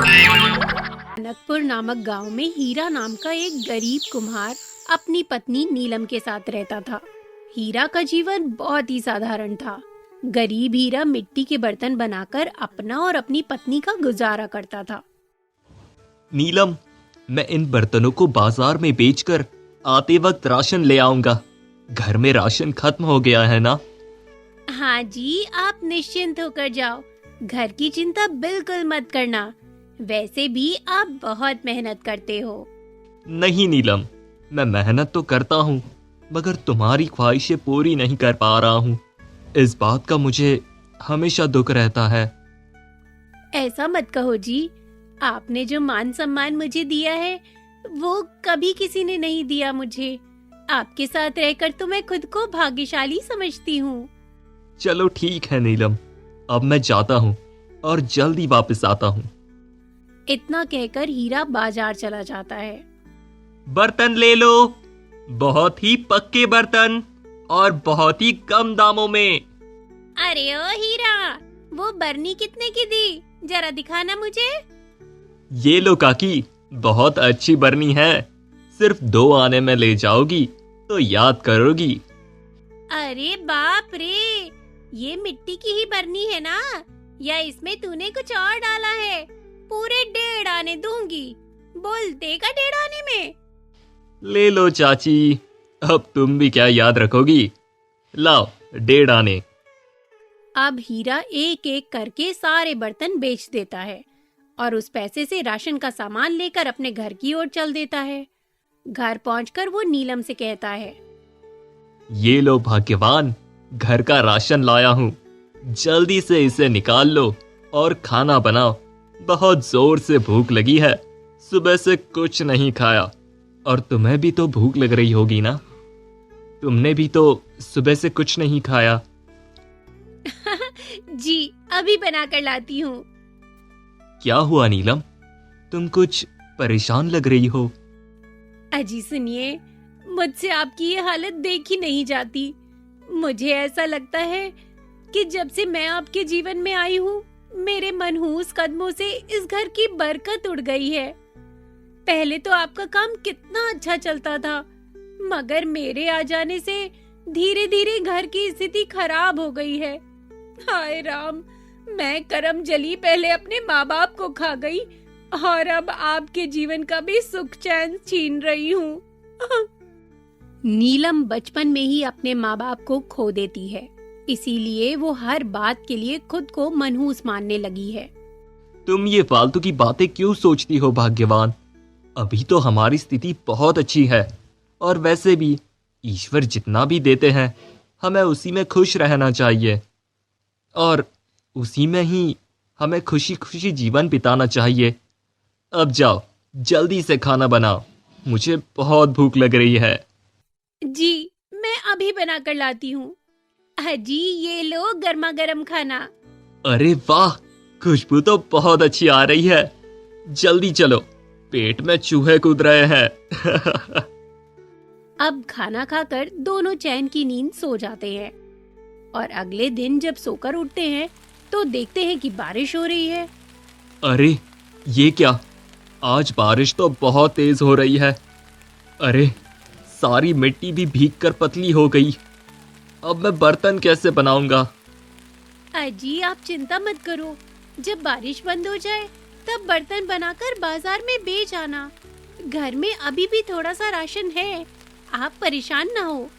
जनकपुर नामक गांव में हीरा नाम का एक गरीब कुम्हार अपनी पत्नी नीलम के साथ रहता था। हीरा का जीवन बहुत ही साधारण था। गरीब हीरा मिट्टी के बर्तन बनाकर अपना और अपनी पत्नी का गुजारा करता था। नीलम, मैं इन बर्तनों को बाजार में बेचकर आते वक्त राशन ले आऊंगा। घर में राशन खत्म हो गया है ना? हाँ जी, आप निश्चिंत होकर जाओ, घर की चिंता बिल्कुल मत करना। वैसे भी आप बहुत मेहनत करते हो। नहीं नीलम, मैं मेहनत तो करता हूँ, मगर तुम्हारी ख्वाहिशें पूरी नहीं कर पा रहा हूँ। इस बात का मुझे हमेशा दुख रहता है। ऐसा मत कहो जी, आपने जो मान सम्मान मुझे दिया है वो कभी किसी ने नहीं दिया मुझे। आपके साथ रहकर तो मैं खुद को भाग्यशाली समझती हूँ। चलो ठीक है नीलम, अब मैं जाता हूँ और जल्दी वापस आता हूँ। इतना कहकर हीरा बाजार चला जाता है। बर्तन ले लो, बहुत ही पक्के बर्तन और बहुत ही कम दामों में। अरे ओ हीरा, वो बरनी कितने की दी, जरा दिखाना मुझे। ये लो काकी, बहुत अच्छी बरनी है। सिर्फ 2 आने में ले जाओगी तो याद करोगी। अरे बाप रे, ये मिट्टी की ही बरनी है ना, या इसमें तूने कुछ और डाला है? पूरे 1.5 आने दूंगी, बोल देगा 1.5 आने में? ले लो चाची, अब तुम भी क्या याद रखोगी। लाओ 1.5 आने। अब हीरा एक एक करके सारे बर्तन बेच देता है और उस पैसे से राशन का सामान लेकर अपने घर की ओर चल देता है। घर पहुंचकर वो नीलम से कहता है, ये लो भाग्यवान, घर का राशन लाया हूँ। जल्दी से इसे निकाल लो और खाना बनाओ। बहुत जोर से भूख लगी है, सुबह से कुछ नहीं खाया। और तुम्हें भी तो भूख लग रही होगी ना? तुमने भी तो सुबह से कुछ नहीं खाया। जी, अभी बनाकर लाती हूँ। क्या हुआ नीलम, तुम कुछ परेशान लग रही हो। अजी सुनिए, मुझसे आपकी ये हालत देखी नहीं जाती। मुझे ऐसा लगता है कि जब से मैं आपके जीवन में आई हूँ, मेरे मनहूस कदमों से इस घर की बरकत उड़ गई है। पहले तो आपका काम कितना अच्छा चलता था, मगर मेरे आ जाने से धीरे धीरे घर की स्थिति खराब हो गई है। हाय राम, मैं करम जली पहले अपने माँ बाप को खा गई और अब आपके जीवन का भी सुख चैन छीन रही हूँ। नीलम बचपन में ही अपने माँ बाप को खो देती है, इसीलिए वो हर बात के लिए खुद को मनहूस मानने लगी है। तुम ये फालतू की बातें क्यों सोचती हो भाग्यवान? अभी तो हमारी स्थिति बहुत अच्छी है, और वैसे भी ईश्वर जितना भी देते हैं हमें उसी में खुश रहना चाहिए, और उसी में ही हमें खुशी खुशी जीवन बिताना चाहिए। अब जाओ, जल्दी से खाना बनाओ, मुझे बहुत भूख लग रही है। जी, मैं अभी बनाकर लाती हूँ। अजी, ये लो गर्मा गर्म खाना। अरे वाह, खुशबू तो बहुत अच्छी आ रही है। जल्दी चलो, पेट में चूहे कूद रहे हैं। अब खाना खाकर दोनों चैन की नींद सो जाते हैं, और अगले दिन जब सोकर उठते हैं तो देखते हैं कि बारिश हो रही है। अरे ये क्या, आज बारिश तो बहुत तेज हो रही है। अरे सारी मिट्टी भी भीगकर पतली हो गई। अब मैं बर्तन कैसे बनाऊंगा? अजी, आप चिंता मत करो, जब बारिश बंद हो जाए तब बर्तन बनाकर बाजार में बेच आना। घर में अभी भी थोड़ा सा राशन है, आप परेशान ना हो।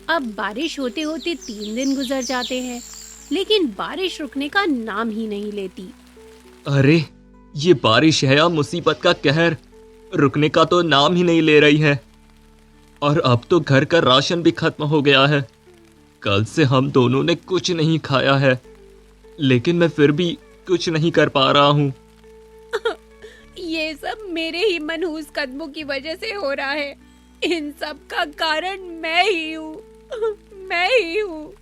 अब बारिश होते होते 3 दिन गुजर जाते हैं, लेकिन बारिश रुकने का नाम ही नहीं लेती। अरे ये बारिश है या मुसीबत का कहर, रुकने का तो नाम ही नहीं ले रही है। और अब तो घर का राशन भी खत्म हो गया है। कल से हम दोनों ने कुछ नहीं खाया है, लेकिन मैं फिर भी कुछ नहीं कर पा रहा हूँ। ये सब मेरे ही मनहूस कदमों की वजह से हो रहा है। इन सब का कारण मैं ही हूँ। मैं ही हूँ।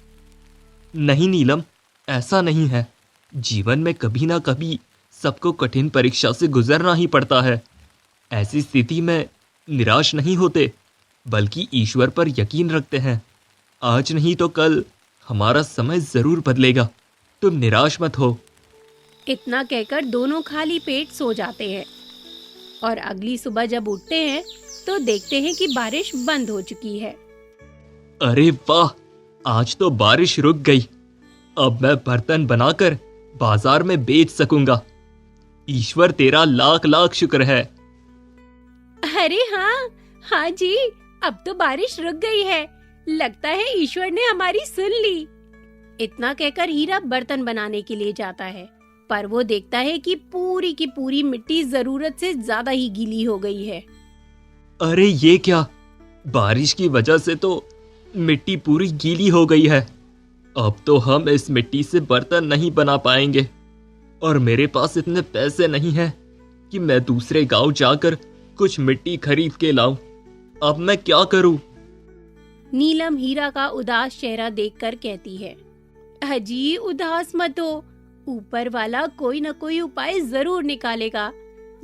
नहीं नीलम, ऐसा नहीं है। जीवन में कभी ना कभी सबको कठिन परीक्षा से गुजरना ही पड़ता है। ऐसी स्थिति में निराश नहीं होते, बल्कि ईश्वर पर यकीन रखते हैं। आज नहीं तो कल हमारा समय जरूर बदलेगा। तुम निराश मत हो। इतना कहकर दोनों खाली पेट सो जाते हैं और अगली सुबह जब उठते हैं तो देखते हैं कि बारिश बंद हो चुकी है। अरे वाह, आज तो बारिश रुक गई। अब मैं बर्तन बनाकर बाजार में बेच सकूंगा। ईश्वर तेरा लाख लाख शुक्र है। अरे हाँ जी, अब तो बारिश रुक गई है। लगता है ईश्वर ने हमारी सुन ली। इतना कहकर हीरा बर्तन बनाने के लिए जाता है, पर वो देखता है कि पूरी की पूरी मिट्टी जरूरत से ज्यादा ही गीली हो गई है। अरे ये क्या, बारिश की वजह से तो मिट्टी पूरी गीली हो गई है। अब तो हम इस मिट्टी से बर्तन नहीं बना पाएंगे और मेरे पास इतने पैसे नहीं हैं कि मैं दूसरे गांव जाकर कुछ मिट्टी खरीद के लाऊं। अब मैं क्या करूं? नीलम हीरा का उदास चेहरा देखकर कहती है, अजी उदास मत हो, ऊपर वाला कोई न कोई उपाय जरूर निकालेगा।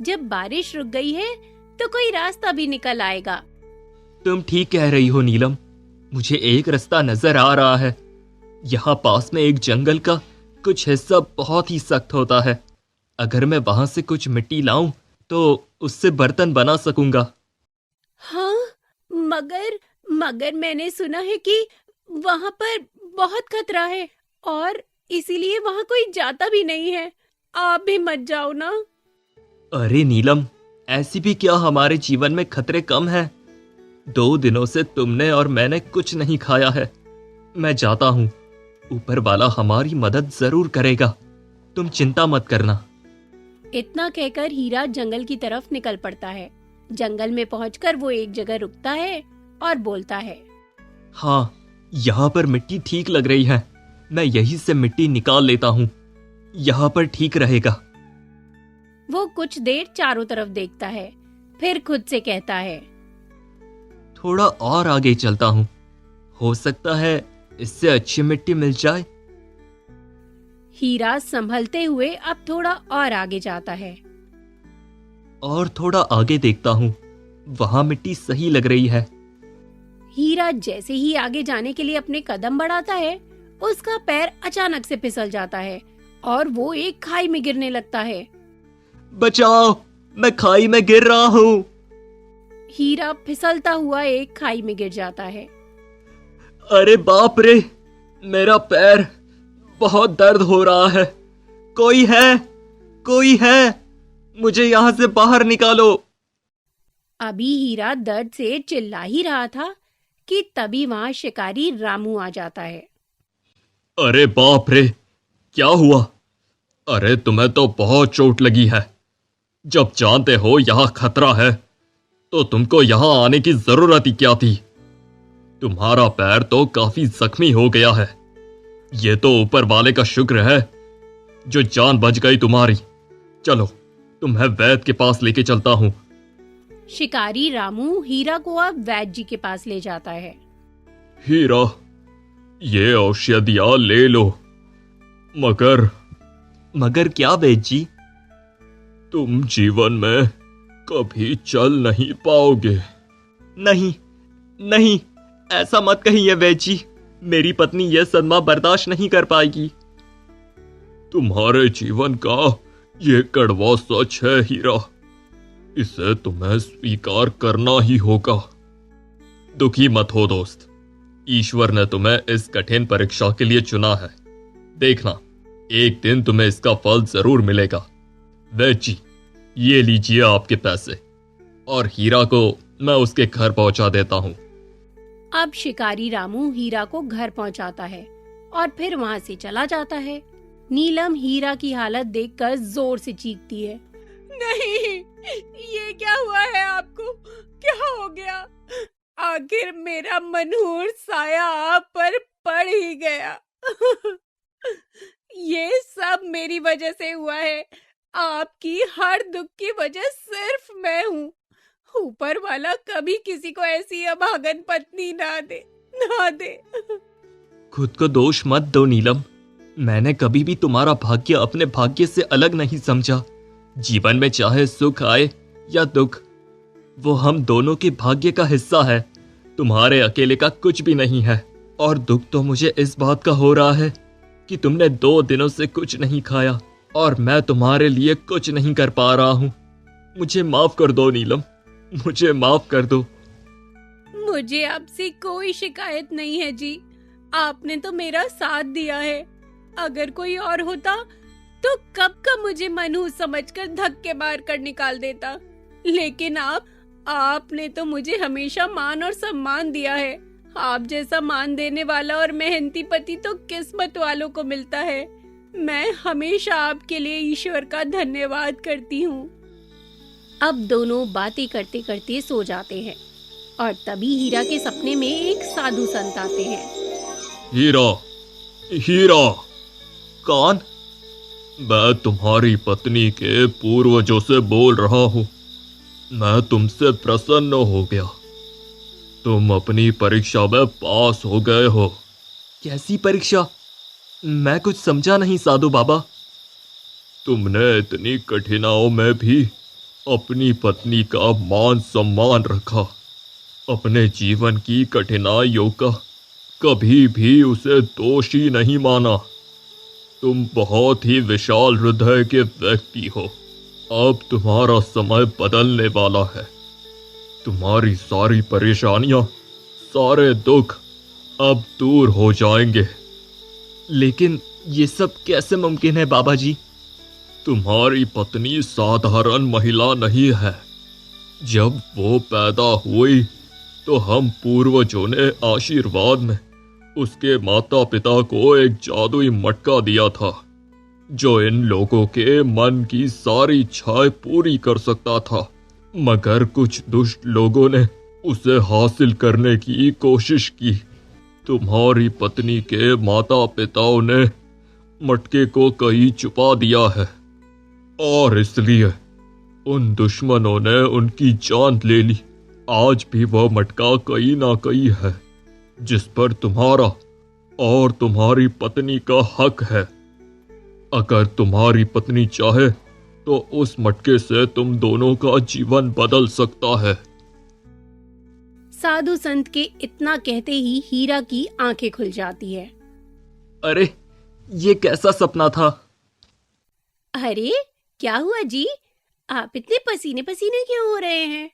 जब बारिश रुक गई है तो कोई रास्ता भी निकल आएगा। तुम ठीक कह रही हो नीलम, मुझे एक रास्ता नजर आ रहा है। यहाँ पास में एक जंगल का कुछ हिस्सा बहुत ही सख्त होता है। अगर मैं वहां से कुछ मिट्टी लाऊं तो उससे बर्तन बना सकूंगा। हाँ, मगर मैंने सुना है कि वहाँ पर बहुत खतरा है और इसीलिए वहाँ कोई जाता भी नहीं है। आप भी मत जाओ ना। अरे नीलम, ऐसी भी क्या हमारे जीवन में खतरे कम हैं? 2 दिनों से तुमने और मैंने कुछ नहीं खाया है। मैं जाता हूँ, ऊपर वाला हमारी मदद जरूर करेगा। तुम चिंता मत करना। इतना कहकर हीरा जंगल की तरफ निकल पड़ता है। जंगल में पहुंचकर वो एक जगह रुकता है और बोलता है, हाँ, यहाँ पर मिट्टी ठीक लग रही है। मैं यहीं से मिट्टी निकाल लेता हूँ, यहाँ पर ठीक रहेगा। वो कुछ देर चारों तरफ देखता है, फिर खुद से कहता है, थोड़ा और आगे चलता हूँ, हो सकता है इससे अच्छी मिट्टी मिल जाए। हीरा संभलते हुए अब थोड़ा और आगे जाता है और थोड़ा आगे देखता हूँ, वहां मिट्टी सही लग रही है। हीरा जैसे ही आगे जाने के लिए अपने कदम बढ़ाता है, उसका पैर अचानक से फिसल जाता है और वो एक खाई में गिरने लगता है। बचाओ, मैं खाई में गिर रहा हूँ। हीरा फिसलता हुआ एक खाई में गिर जाता है। अरे बाप रे, मेरा पैर, बहुत दर्द हो रहा है। कोई है, मुझे यहाँ से बाहर निकालो। अभी हीरा दर्द से चिल्ला ही रहा था कि तभी वहां शिकारी रामू आ जाता है। अरे बाप रे, क्या हुआ? अरे तुम्हें तो बहुत चोट लगी है। जब जानते हो यहाँ खतरा है तो तुमको यहाँ आने की जरूरत ही क्या थी? तुम्हारा पैर तो काफी जख्मी हो गया है। ये तो ऊपर वाले का शुक्र है जो जान बच गई तुम्हारी। चलो, तुम्हें वैद्य के पास लेके चलता हूँ। शिकारी रामू हीरा को अब वैद्य जी के पास ले जाता है। हीरा, ये औषधियां ले लो। मगर क्या वैद्य जी? तुम जीवन में कभी चल नहीं पाओगे। नहीं, ऐसा मत कहिए वैद्य जी। मेरी पत्नी यह सदमा बर्दाश्त नहीं कर पाएगी। तुम्हारे जीवन का ये कड़वा सच है हीरा, इसे तुम्हें स्वीकार करना ही होगा। दुखी मत हो दोस्त, ईश्वर ने तुम्हें इस कठिन परीक्षा के लिए चुना है। देखना, एक दिन तुम्हें इसका फल जरूर मिलेगा। वैद्य जी, ये लीजिए आपके पैसे, और हीरा को मैं उसके घर पहुंचा देता हूँ। अब शिकारी रामू हीरा को घर पहुंचाता है और फिर वहां से चला जाता है। नीलम हीरा की हालत देखकर जोर से चीखती है, नहीं, ये क्या हुआ है आपको? क्या हो गया? आखिर मेरा मनहूर साया आप पर पड़ ही गया। ये सब मेरी वजह से हुआ है। आपकी हर दुख की वजह सिर्फ मैं हूँ। ऊपर वाला कभी किसी को ऐसी अभागन पत्नी ना दे। खुद को दोष मत दो नीलम। मैंने कभी भी तुम्हारा भाग्य अपने भाग्य से अलग नहीं समझा। जीवन में चाहे सुख आए या दुख, वो हम दोनों के भाग्य का हिस्सा है। तुम्हारे अकेले का कुछ भी नहीं है। और दुख तो मुझे इस बात का हो रहा है कि तुमने 2 दिनों से कुछ नहीं खाया और मैं तुम्हारे लिए कुछ नहीं कर पा रहा हूँ। मुझे माफ कर दो नीलम, मुझे माफ कर दो। मुझे आपसे कोई शिकायत नहीं है जी। आपने तो मेरा साथ दिया है। अगर कोई और होता तो कब का मुझे मनहूस समझकर धक्के मार कर निकाल देता, लेकिन आपने तो मुझे हमेशा मान और सम्मान दिया है। आप जैसा मान देने वाला और मेहनती पति तो किस्मत वालों को मिलता है। मैं हमेशा आपके लिए ईश्वर का धन्यवाद करती हूँ। अब दोनों बातें करते करते सो जाते हैं और तभी हीरा के सपने में एक साधु संत आते हैं। हीरा, हीरा। कौन? मैं तुम्हारी पत्नी के पूर्वजों से बोल रहा हूँ। मैं तुमसे प्रसन्न हो गया। तुम अपनी परीक्षा में पास हो गए हो। कैसी परीक्षा? मैं कुछ समझा नहीं साधु बाबा। तुमने इतनी कठिनाइयों में भी अपनी पत्नी का मान सम्मान रखा। अपने जीवन की कठिनाइयों का कभी भी उसे दोषी नहीं माना। तुम बहुत ही विशाल हृदय के व्यक्ति हो। अब तुम्हारा समय बदलने वाला है। तुम्हारी सारी परेशानियां, सारे दुख अब दूर हो जाएंगे। लेकिन ये सब कैसे मुमकिन है बाबा जी? तुम्हारी पत्नी साधारण महिला नहीं है। जब वो पैदा हुई तो हम पूर्वजों ने आशीर्वाद में उसके माता पिता को एक जादुई मटका दिया था, जो इन लोगों के मन की सारी इच्छाएं पूरी कर सकता था। मगर कुछ दुष्ट लोगों ने उसे हासिल करने की कोशिश की। तुम्हारी पत्नी के माता पिताओं ने मटके को कहीं छुपा दिया है और इसलिए उन दुश्मनों ने उनकी जान ले ली। आज भी वह मटका कहीं ना कहीं है, जिस पर तुम्हारा और तुम्हारी पत्नी का हक है। अगर तुम्हारी पत्नी चाहे तो उस मटके से तुम दोनों का जीवन बदल सकता है। साधु संत के इतना कहते ही हीरा की आंखें खुल जाती है। अरे, ये कैसा सपना था? अरे, क्या हुआ जी? आप इतने पसीने पसीने क्यों हो रहे हैं?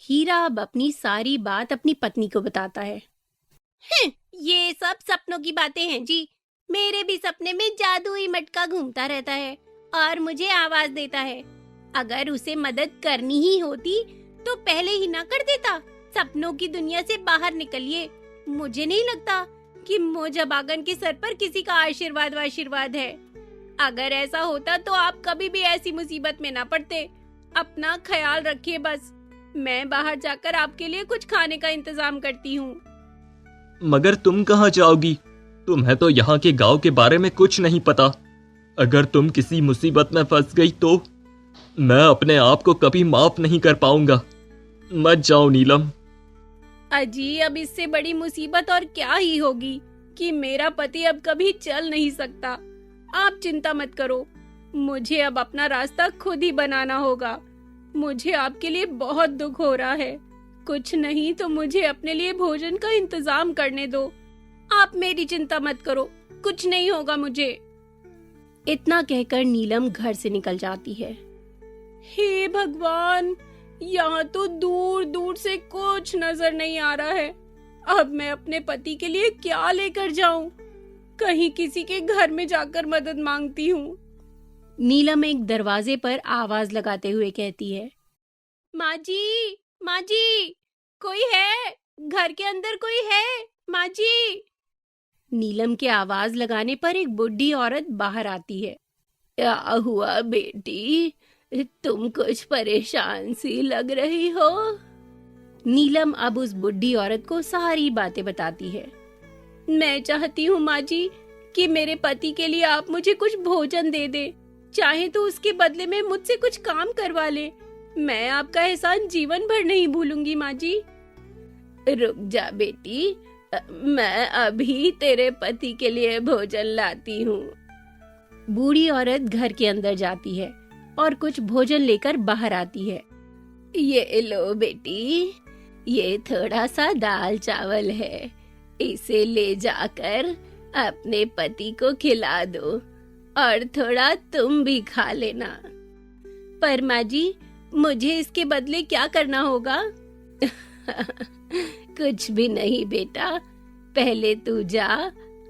हीरा अब अपनी सारी बात अपनी पत्नी को बताता है। ये सब सपनों की बातें हैं जी। मेरे भी सपने में जादुई मटका घूमता रहता है और मुझे आवाज देता है। अगर उसे मदद करनी ही होती तो पहले ही ना कर देता। सपनों की दुनिया से बाहर निकलिए। मुझे नहीं लगता कि मोजाबागन के सर पर किसी का आशीर्वाद है। अगर ऐसा होता तो आप कभी भी ऐसी मुसीबत में ना पड़ते। अपना ख्याल रखिए बस। मैं बाहर जाकर आपके लिए कुछ खाने का इंतजाम करती हूँ। मगर तुम कहाँ जाओगी? तुम्हें तो यहाँ के गांव के बारे में कुछ नहीं पता। अगर तुम किसी मुसीबत में फंस गई तो मैं अपने आप को कभी माफ नहीं कर पाऊंगा। मत जाओ नीलम। अजी, अब इससे बड़ी मुसीबत और क्या ही होगी कि मेरा पति अब कभी चल नहीं सकता। आप चिंता मत करो। मुझे अब अपना रास्ता खुद ही बनाना होगा। मुझे आपके लिए बहुत दुख हो रहा है। कुछ नहीं तो मुझे अपने लिए भोजन का इंतजाम करने दो। आप मेरी चिंता मत करो, कुछ नहीं होगा मुझे। इतना कहकर नीलम घर से निकल जाती है। हे भगवान, यहाँ तो दूर दूर से कुछ नजर नहीं आ रहा है। अब मैं अपने पति के लिए क्या लेकर जाऊं? कहीं किसी के घर में जाकर मदद मांगती हूँ। नीलम एक दरवाजे पर आवाज लगाते हुए कहती है, माँ जी, माँ जी, कोई है? घर के अंदर कोई है? माँ जी। नीलम के आवाज लगाने पर एक बुढ़ी औरत बाहर आती है। क्या हुआ बेटी? तुम कुछ परेशान सी लग रही हो। नीलम अब उस बुढ़ी औरत को सारी बातें बताती है। मैं चाहती हूँ माँ जी कि मेरे पति के लिए आप मुझे कुछ भोजन दे दे। चाहे तो उसके बदले में मुझसे कुछ काम करवा ले। मैं आपका एहसान जीवन भर नहीं भूलूंगी माँ जी। रुक जा बेटी, मैं अभी तेरे पति के लिए भोजन लाती हूँ। बूढ़ी औरत घर के अंदर जाती है और कुछ भोजन लेकर बाहर आती है। ये लो बेटी, ये थोड़ा सा दाल चावल है। इसे ले जाकर अपने पति को खिला दो। और थोड़ा तुम भी खा लेना। पर माँ जी, मुझे इसके बदले क्या करना होगा? कुछ भी नहीं बेटा, पहले तू जा,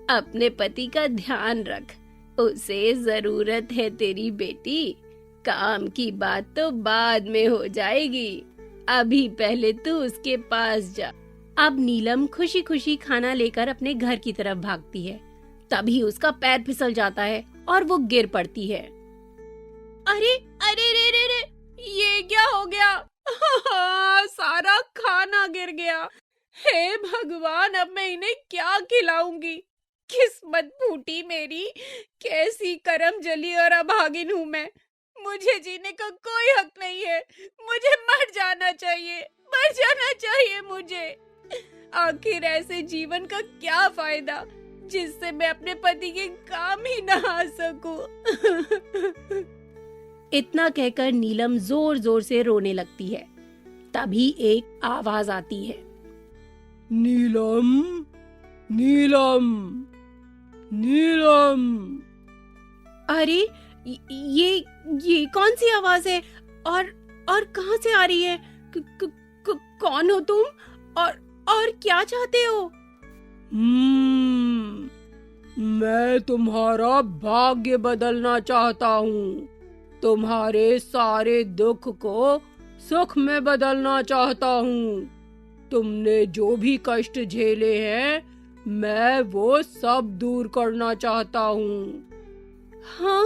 अपने पति का ध्यान रख, उसे जरूरत है तेरी बेटी। काम की बात तो बाद में हो जाएगी, अभी पहले तू उसके पास जा। अब नीलम खुशी खुशी खाना लेकर अपने घर की तरफ भागती है। तभी उसका पैर फिसल जाता है और वो गिर पड़ती है। अरे अरे रे रे रे, ये क्या हो गया? सारा खाना गिर गया। हे भगवान, अब मैं इन्हें क्या खिलाऊंगी? किस्मत फूटी मेरी, कैसी करम जली और अभागिन हूँ मैं। मुझे जीने का कोई हक नहीं है, मुझे मर जाना चाहिए मुझे। आखिर ऐसे जीवन का क्या फायदा जिससे मैं अपने पति के काम ही ना आ सकूं। इतना कहकर नीलम जोर जोर से रोने लगती है। तभी एक आवाज आती है, नीलम, नीलम, नीलम। अरे ये कौन सी आवाज है और कहां से आ रही है? कौन हो तुम और क्या चाहते हो? मैं तुम्हारा भाग्य बदलना चाहता हूँ। तुम्हारे सारे दुख को सुख में बदलना चाहता हूँ। तुमने जो भी कष्ट झेले हैं, मैं वो सब दूर करना चाहता हूँ। हाँ,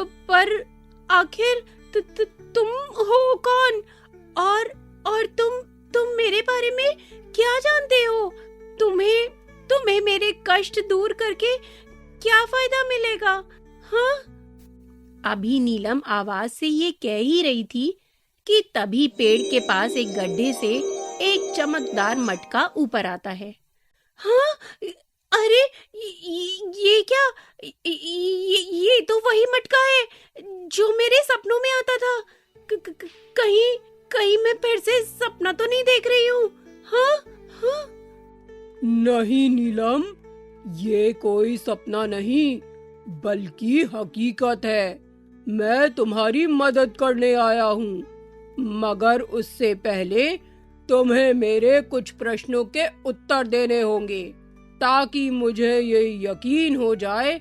पर आखिर तुम हो कौन? और तुम मेरे बारे में क्या जानते हो? तुम्हें मेरे कष्ट दूर करके क्या फायदा मिलेगा? हाँ? अभी नीलम आवाज से ये कह ही रही थी कि तभी पेड़ के पास एक गड्ढे से एक चमकदार मटका ऊपर आता है। हाँ? अरे ये क्या? ये तो वही मटका है जो मेरे सपनों में आता था। कहीं मैं फिर से सपना तो नहीं देख रही हूँ? हाँ? हाँ? नहीं नीलम, ये कोई सपना नहीं बल्कि हकीकत है। मैं तुम्हारी मदद करने आया हूँ, मगर उससे पहले तुम्हें मेरे कुछ प्रश्नों के उत्तर देने होंगे ताकि मुझे ये यकीन हो जाए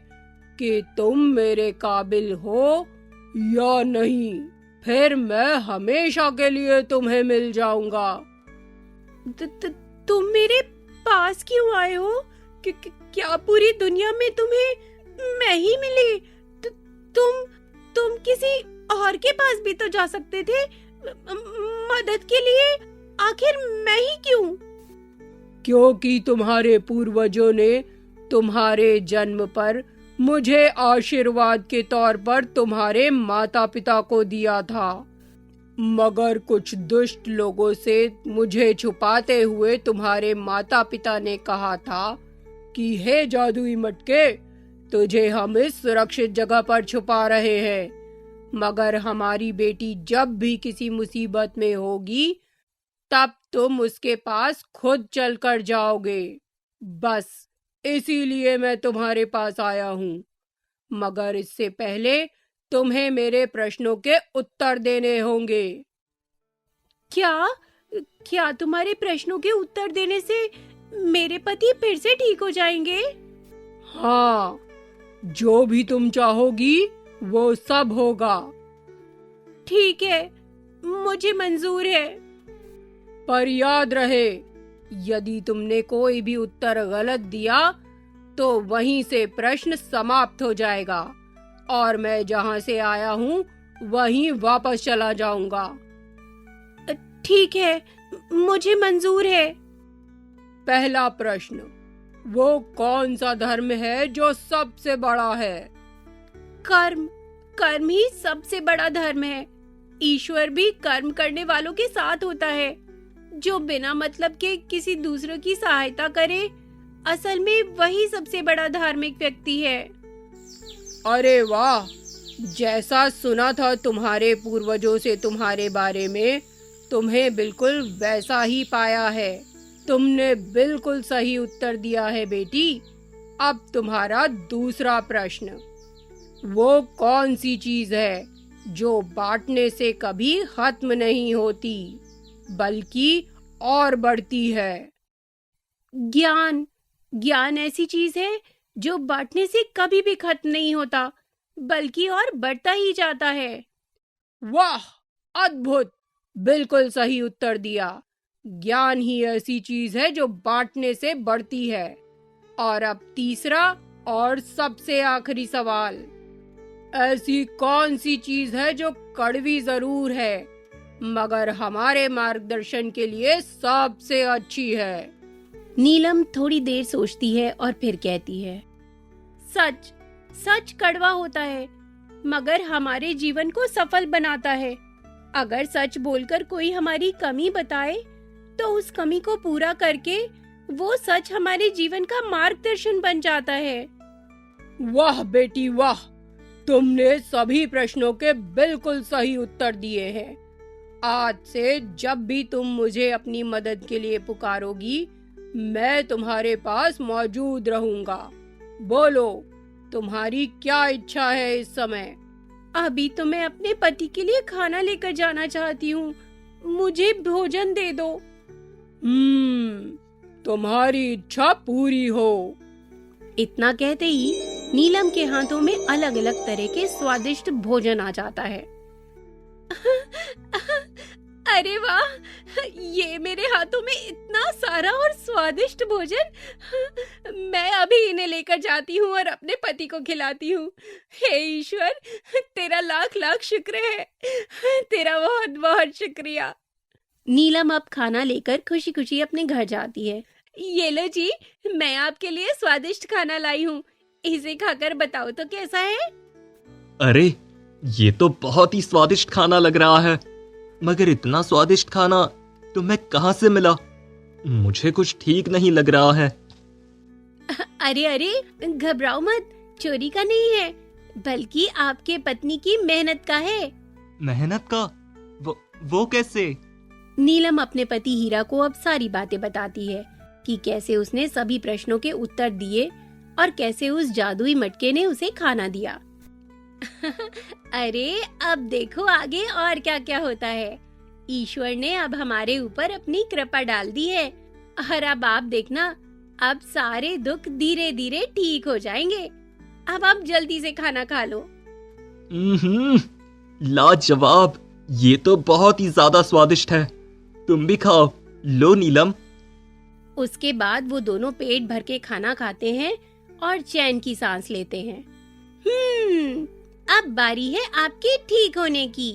कि तुम मेरे काबिल हो या नहीं। फिर मैं हमेशा के लिए तुम्हें मिल जाऊंगा। तुम मेरे पास क्यों आए हो? क्या पूरी दुनिया में तुम्हें मैं ही मिली? तुम किसी और के पास भी तो जा सकते थे मदद के लिए। आखिर मैं ही क्यों? क्योंकि तुम्हारे पूर्वजों ने तुम्हारे जन्म पर मुझे आशीर्वाद के तौर पर तुम्हारे माता पिता को दिया था, मगर कुछ दुष्ट लोगों से मुझे छुपाते हुए तुम्हारे माता पिता ने कहा था कि हे जादुई मटके, तुझे हम इस सुरक्षित जगह पर छुपा रहे हैं, मगर हमारी बेटी जब भी किसी मुसीबत में होगी तब तुम उसके पास खुद चल कर जाओगे। बस इसीलिए मैं तुम्हारे पास आया हूँ, मगर इससे पहले तुम्हें मेरे प्रश्नों के उत्तर देने होंगे। क्या तुम्हारे प्रश्नों के उत्तर देने से मेरे पति फिर से ठीक हो जाएंगे? हाँ, जो भी तुम चाहोगी वो सब होगा। ठीक है, मुझे मंजूर है। पर याद रहे, यदि तुमने कोई भी उत्तर गलत दिया तो वहीं से प्रश्न समाप्त हो जाएगा और मैं जहां से आया हूँ वहीं वापस चला जाऊंगा। ठीक है, मुझे मंजूर है। पहला प्रश्न, वो कौन सा धर्म है जो सबसे बड़ा है? कर्म ही सबसे बड़ा धर्म है। ईश्वर भी कर्म करने वालों के साथ होता है। जो बिना मतलब के किसी दूसरे की सहायता करे, असल में वही सबसे बड़ा धार्मिक व्यक्ति है। अरे वाह, जैसा सुना था तुम्हारे पूर्वजों से तुम्हारे बारे में, तुम्हें बिल्कुल वैसा ही पाया है। तुमने बिल्कुल सही उत्तर दिया है बेटी। अब तुम्हारा दूसरा प्रश्न। वो कौन सी चीज है जो बांटने से कभी खत्म नहीं होती, बल्कि और बढ़ती है? ज्ञान। ज्ञान ऐसी चीज है जो बांटने से कभी भी खत्म नहीं होता, बल्कि और बढ़ता ही जाता है। वाह, अद्भुत! बिल्कुल सही उत्तर दिया। ज्ञान ही ऐसी चीज है जो बांटने से बढ़ती है। और अब तीसरा और सबसे आखिरी सवाल, ऐसी कौन सी चीज है जो कड़वी जरूर है, मगर हमारे मार्गदर्शन के लिए सबसे अच्छी है? नीलम थोड़ी देर सोचती है और फिर कहती है, सच। सच कड़वा होता है, मगर हमारे जीवन को सफल बनाता है। अगर सच बोलकर कोई हमारी कमी बताए, तो उस कमी को पूरा करके वो सच हमारे जीवन का मार्गदर्शन बन जाता है। वाह बेटी वाह, तुमने सभी प्रश्नों के बिल्कुल सही उत्तर दिए हैं। आज से जब भी तुम मुझे अपनी मदद के लिए पुकारोगी, मैं तुम्हारे पास मौजूद रहूंगा। बोलो, तुम्हारी क्या इच्छा है इस समय? अभी तो मैं अपने पति के लिए खाना लेकर जाना चाहती हूँ। मुझे भोजन दे दो। तुम्हारी इच्छा पूरी हो। इतना कहते ही नीलम के हाथों में अलग अलग तरह के स्वादिष्ट भोजन आ जाता है। अरे वाह, ये मेरे हाथों में इतना सारा और स्वादिष्ट भोजन। मैं अभी इन्हें लेकर जाती हूँ और अपने पति को खिलाती हूँ। हे ईश्वर, तेरा लाख लाख शुक्र है। तेरा बहुत बहुत शुक्रिया। नीलम अब खाना लेकर खुशी खुशी अपने घर जाती है। ये लो जी, मैं आपके लिए स्वादिष्ट खाना लाई हूँ। इसे खाकर बताओ तो कैसा है? अरे, ये तो बहुत ही स्वादिष्ट खाना लग रहा है, मगर इतना स्वादिष्ट खाना तुम्हें कहाँ से मिला? मुझे कुछ ठीक नहीं लग रहा है। अरे अरे, घबराओ मत, चोरी का नहीं है, बल्कि आपके पत्नी की मेहनत का है। मेहनत का? वो कैसे? नीलम अपने पति हीरा को अब सारी बातें बताती है कि कैसे उसने सभी प्रश्नों के उत्तर दिए और कैसे उस जादुई मटके ने उसे खाना दिया। अरे, अब देखो आगे और क्या क्या होता है। ईश्वर ने अब हमारे ऊपर अपनी कृपा डाल दी है, और अब आप देखना, अब सारे दुख धीरे धीरे ठीक हो जाएंगे। अब आप जल्दी से खाना खा लो। लाजवाब, ये तो बहुत ही ज्यादा स्वादिष्ट है। तुम भी खाओ। लो नीलम। उसके बाद वो दोनों पेट भर के खाना खाते हैं और चैन की सांस लेते हैं। अब बारी है आपके ठीक होने की।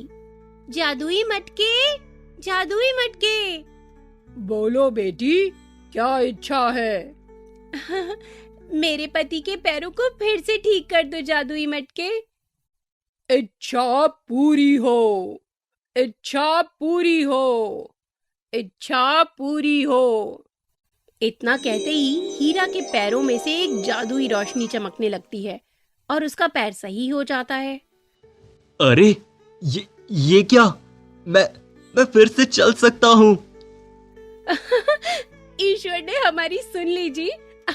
जादुई मटके, जादुई मटके। बोलो बेटी, क्या इच्छा है? मेरे पति के पैरों को फिर से ठीक कर दो जादुई मटके। इच्छा पूरी हो, इच्छा पूरी हो, इच्छा पूरी हो। इतना कहते ही हीरा के पैरों में से एक जादुई रोशनी चमकने लगती है और उसका पैर सही हो जाता है। अरे, ये क्या? मैं फिर से चल सकता हूँ। ईश्वर ने हमारी सुन ली जी।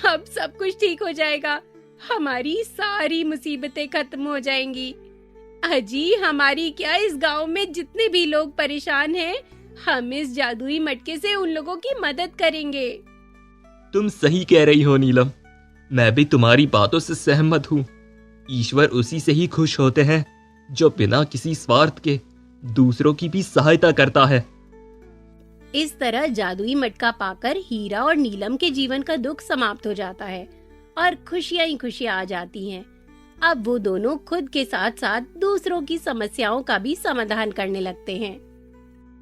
अब सब कुछ ठीक हो जाएगा। हमारी सारी मुसीबतें खत्म हो जाएंगी। अजी, हमारी क्या, इस गांव में जितने भी लोग परेशान हैं, हम इस जादुई मटके से उन लोगों की मदद करेंगे। तुम सही कह रही हो नीलम, मैं भी तुम्हारी बातों से सहमत हूँ। ईश्वर उसी से ही खुश होते हैं जो बिना किसी स्वार्थ के दूसरों की भी सहायता करता है। इस तरह जादुई मटका पाकर हीरा और नीलम के जीवन का दुख समाप्त हो जाता है और खुशियां ही खुशियां आ जाती हैं। अब वो दोनों खुद के साथ साथ दूसरों की समस्याओं का भी समाधान करने लगते हैं।